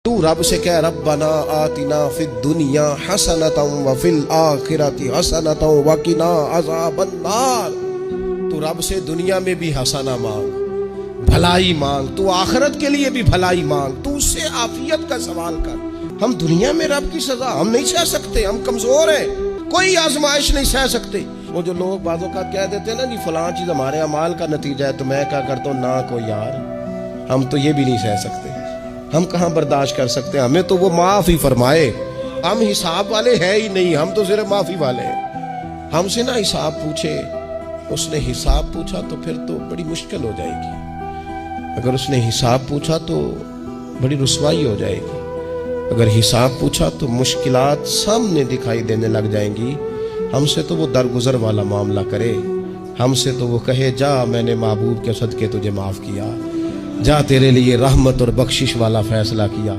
تو رب سے کہہ ربنا آتنا فی الدنیا حسنۃ وفی الآخرۃ حسنۃ وقنا عذاب النار۔ تو رب سے دنیا میں بھی حسنہ مانگ، بھلائی مانگ، تو آخرت کے لیے بھی بھلائی مانگ، تو اس سے عافیت کا سوال کر۔ ہم دنیا میں رب کی سزا ہم نہیں سہ سکتے، ہم کمزور ہیں، کوئی آزمائش نہیں سہ سکتے۔ وہ جو لوگ بعض اوقات کہہ دیتے ہیں نا جی فلاں چیز ہمارے اعمال کا نتیجہ ہے، تو میں کیا کرتا ہوں، نہ کوئی یار، ہم تو یہ بھی نہیں سہ سکتے، ہم کہاں برداشت کر سکتے ہیں، ہمیں تو وہ معاف ہی فرمائے۔ ہم حساب والے ہیں ہی نہیں، ہم تو صرف معافی والے ہیں۔ ہم سے نہ حساب پوچھے، اس نے حساب پوچھا تو پھر تو بڑی مشکل ہو جائے گی۔ اگر اس نے حساب پوچھا تو بڑی رسوائی ہو جائے گی، اگر حساب پوچھا تو مشکلات سامنے دکھائی دینے لگ جائیں گی۔ ہم سے تو وہ درگزر والا معاملہ کرے، ہم سے تو وہ کہے جا میں نے محبوب کے صدقے تجھے معاف کیا، جا تیرے لیے رحمت اور بخشش والا فیصلہ کیا۔